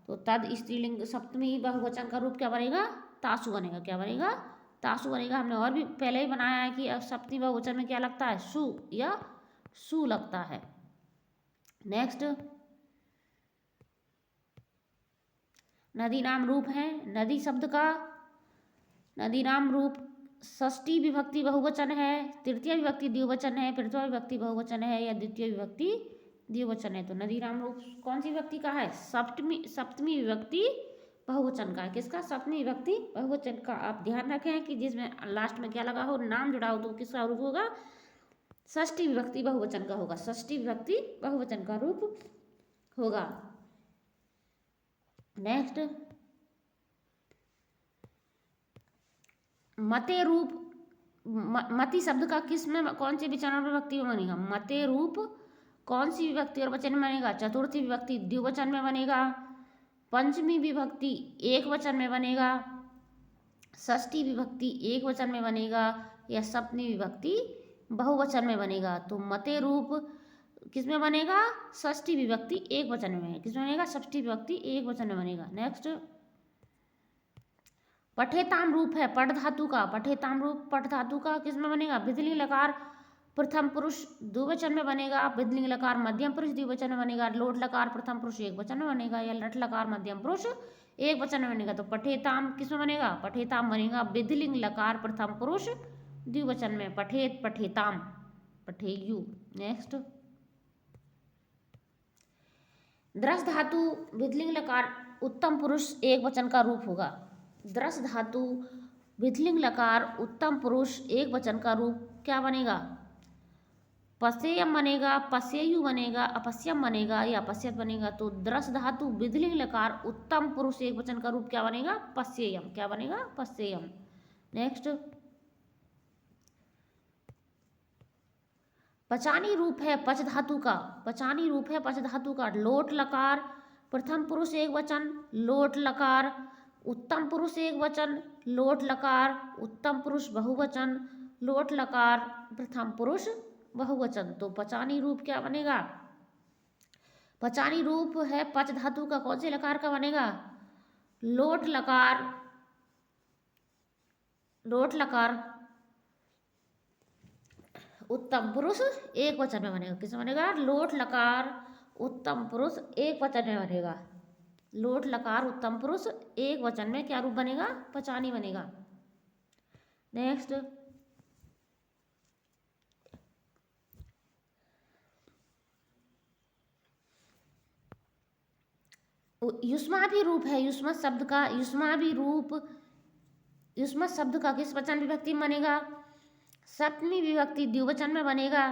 तो तद स्त्रीलिंग सप्तमी बहुवचन का रूप क्या बनेगा? तासु बनेगा। क्या बनेगा? तासु बनेगा। हमने और भी पहले ही बनाया है कि अब सप्तमी बहुवचन में क्या लगता है? सु या सु लगता है। नेक्स्ट, नदी नाम रूप है। नदी शब्द का नदी नाम रूप षष्ठी विभक्ति बहुवचन है, तृतीय विभक्ति द्विवचन है, प्रथमा विभक्ति बहुवचन है या द्वितीय विभक्ति द्विवचन है। तो नदी नाम रूप कौन सी विभक्ति का है? सप्तमी विभक्ति बहुवचन का है। किसका? सप्तमी विभक्ति बहुवचन का। आप ध्यान रखें कि जिसमें लास्ट में क्या लगा हो, नाम जुड़ा हो, तो किसका रूप होगा? षष्ठी विभक्ति बहुवचन का होगा। षष्ठी विभक्ति बहुवचन का रूप होगा। नेक्स्ट, मते रूप मति शब्द का किस में कौन सी विचारण और विभक्ति में बनेगा? मते रूप कौन सी विभक्ति और वचन में बनेगा? चतुर्थी विभक्ति द्विवचन में बनेगा, पंचमी विभक्ति एक वचन में बनेगा, षष्ठी विभक्ति एक वचन में बनेगा या सप्तमी विभक्ति बहुवचन में बनेगा। तो मते रूप किस में बनेगा? षष्ठी विभक्ति एक वचन में बनेगा। किस में बनेगा? षष्ठी विभक्ति एक वचन में बनेगा। नेक्स्ट, पठेताम रूप है पठ धातु का। पठेताम रूप पठ धातु का किस में बनेगा? विधिलिंग लकार प्रथम पुरुष द्विवचन में बनेगा, विधिलिंग लकार मध्यम पुरुष द्विवचन में बनेगा, लोट लकार प्रथम पुरुष एक वचन में बनेगा या लट लकार मध्यम पुरुष एक वचन में बनेगा। तो पठेताम किस में बनेगा? पठेताम बनेगा विधिलिंग लकार प्रथम पुरुष द्विवचन में। पठेत, पठेताम, पठेयु। नेक्स्ट, द्रस धातु विधिलिंग लकार उत्तम पुरुष एक वचन का रूप होगा। द्रस धातु विधिलिंग लकार उत्तम पुरुष एक वचन का रूप क्या बनेगा? पसेयम बनेगा, पसेयु बनेगा, अपस्यम बनेगा या अपस्यत बनेगा। तो द्रस धातु विधिलिंग लकार उत्तम पुरुष एक वचन का रूप क्या बनेगा? पस्येयम। क्या बनेगा? पस्येयम। नेक्स्ट, पचानी रूप है पच धातु का। पचानी रूप है पच धातु का। लोट लकार प्रथम पुरुष एक वचन, लोट लकार उत्तम पुरुष एक वचन, लोट लकार उत्तम पुरुष बहुवचन, लोट लकार प्रथम पुरुष बहुवचन। तो पचानी रूप क्या बनेगा? पचानी रूप है पच धातु का। कौन से लकार का बनेगा? लोट लकार, लोट लकार उत्तम पुरुष एक वचन में बनेगा। किस में बनेगा? लोट लकार उत्तम पुरुष एक वचन में बनेगा। लोट लकार उत्तम पुरुष एक वचन में क्या रूप बनेगा? पचानी बनेगा। नेक्स्ट, युष्माभि रूप है युष्मत शब्द का। युष्माभि रूप युष्मत शब्द का किस वचन विभक्ति में बनेगा? सप्तमी विभक्ति द्विवचन में बनेगा,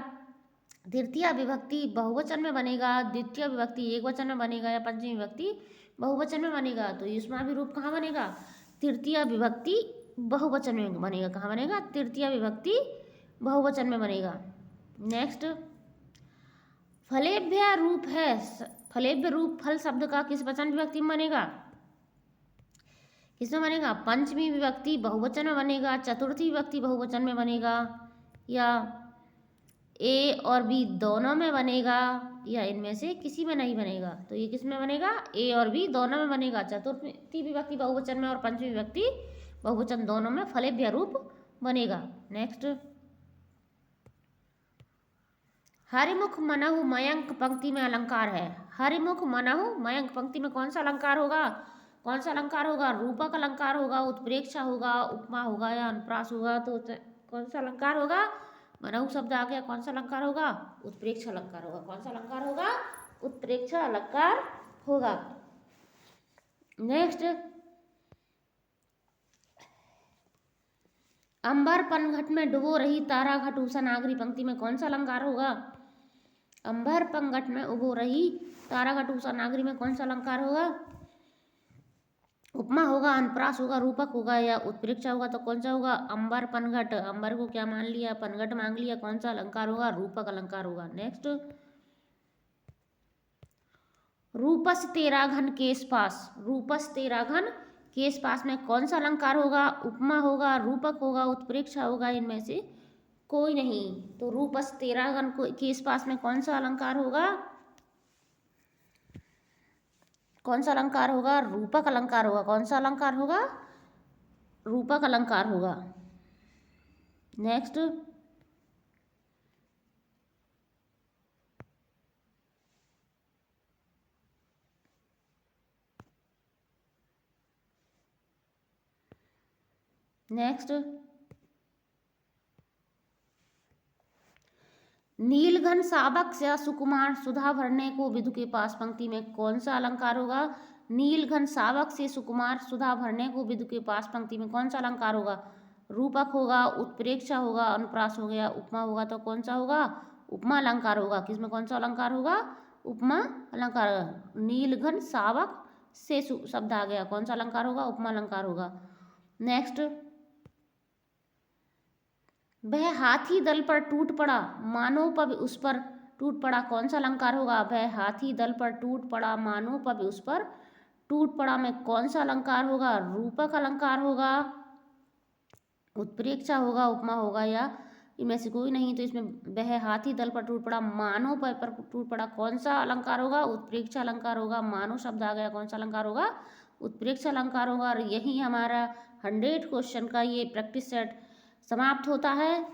तृतीय विभक्ति बहुवचन में बनेगा, द्वितीय विभक्ति एक वचन में बनेगा या पंचमी विभक्ति बहुवचन में बनेगा। तो युष्माभि रूप कहाँ बनेगा? तृतीय विभक्ति बहुवचन में बनेगा। कहाँ बनेगा? तृतीय विभक्ति बहुवचन में बनेगा। नेक्स्ट, फलेभ्य रूप है। फलेभ्य रूप फल शब्द का किस वचन विभक्ति में बनेगा? किसमें बनेगा? पंचमी विभक्ति बहुवचन में बनेगा, चतुर्थी विभक्ति बहुवचन में बनेगा या ए और बी दोनों में बनेगा या इनमें से किसी में नहीं बनेगा। तो ये किस में बनेगा? ए और बी दोनों में बनेगा। चतुर्थी विभक्ति बहुवचन में और पंचमी विभक्ति बहुवचन दोनों में फलेभ्य रूप बनेगा। नेक्स्ट, हरिमुख मनहु मयंक पंक्ति में अलंकार है। हरिमुख मनहु मयंक पंक्ति में कौन सा अलंकार होगा? कौन सा अलंकार होगा? रूपक अलंकार होगा, उत्प्रेक्षा होगा, उपमा होगा या अनुप्रास होगा। तो कौन सा अलंकार होगा? मनहु शब्द आ गया, कौन सा अलंकार होगा? उत्प्रेक्षा अलंकार होगा। कौन सा अलंकार होगा? उत्प्रेक्षा अलंकार होगा। नेक्स्ट, अंबर पनघट में डुबो रही तारा घट उषा नागरी पंक्ति में कौन सा अलंकार होगा? अंबर पनघट में उबो रही तारा घट उषा नागरी में कौन सा अलंकार होगा? उपमा होगा, अनुप्रास होगा, रूपक होगा या उत्प्रेक्षा होगा। तो कौन सा होगा? अंबर पनघट। अंबर को क्या मान लिया? पनघट मान लिया। कौन सा अलंकार होगा? रूपक अलंकार होगा। नेक्स्ट, रूपस तेरा घन केस पास। रूपस तेरा घन केस पास में कौन सा अलंकार होगा? उपमा होगा, रूपक होगा, उत्प्रेक्षा होगा, इनमें से कोई नहीं। तो रूपस तेरा घन केस पास में कौन सा अलंकार होगा? कौन सा अलंकार होगा? रूपक अलंकार होगा। कौन सा अलंकार होगा? रूपक अलंकार होगा। नेक्स्ट, नेक्स्ट, नीलघन शावक या सुकुमार सुधा भरने को विदु के पास पंक्ति में कौन सा अलंकार होगा? नीलघन शावक से सुकुमार सुधा भरने को विदु के पास पंक्ति में कौन सा अलंकार होगा? रूपक होगा, उत्प्रेक्षा होगा, अनुप्रास हो गया, उपमा होगा, तो कौन सा होगा? उपमा अलंकार होगा। किसमें कौन सा अलंकार होगा? उपमा अलंकार। नीलघन शावक से शब्द आ गया, कौन सा अलंकार होगा? उपमा अलंकार होगा। नेक्स्ट, वह हाथी दल पर टूट पड़ा, मानो पब उस पर टूट पड़ा, कौन सा अलंकार होगा? वह हाथी दल पर टूट पड़ा, मानो पब उस पर टूट पड़ा में कौन सा अलंकार होगा? रूपक अलंकार होगा, उत्प्रेक्षा होगा, उपमा होगा, या इनमें से कोई नहीं। तो इसमें वह हाथी दल पर टूट पड़ा, मानो पब पर टूट पड़ा, कौन सा अलंकार होगा? उत्प्रेक्षा अलंकार होगा। मानो शब्द आ गया, कौन सा अलंकार होगा? उत्प्रेक्षा अलंकार होगा। और यही हमारा 100 क्वेश्चन का ये प्रैक्टिस सेट समाप्त होता है।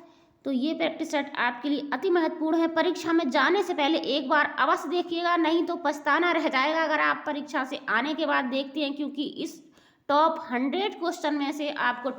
तो ये प्रैक्टिस सेट आपके लिए अति महत्वपूर्ण है। परीक्षा में जाने से पहले एक बार अवश्य देखिएगा, नहीं तो पछताना रह जाएगा अगर आप परीक्षा से आने के बाद देखते हैं, क्योंकि इस टॉप 100 क्वेश्चन में से आपको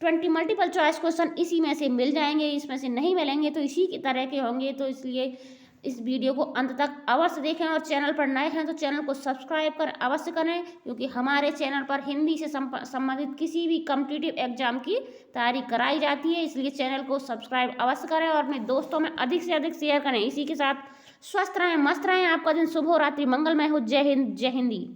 20 मल्टीपल चॉइस क्वेश्चन इसी में से मिल जाएंगे, इसमें से नहीं मिलेंगे तो इसी की तरह के होंगे। तो इसलिए इस वीडियो को अंत तक अवश्य देखें, और चैनल पर नए हैं तो चैनल को सब्सक्राइब कर अवश्य करें, क्योंकि हमारे चैनल पर हिंदी से संबंधित किसी भी कॉम्पिटिटिव एग्जाम की तैयारी कराई जाती है। इसलिए चैनल को सब्सक्राइब अवश्य करें और अपने दोस्तों में अधिक से अधिक शेयर करें। इसी के साथ स्वस्थ रहें, मस्त रहें, आपका दिन शुभ हो, रात्रि मंगलमय हो। जय हिंद, जय हिंदी।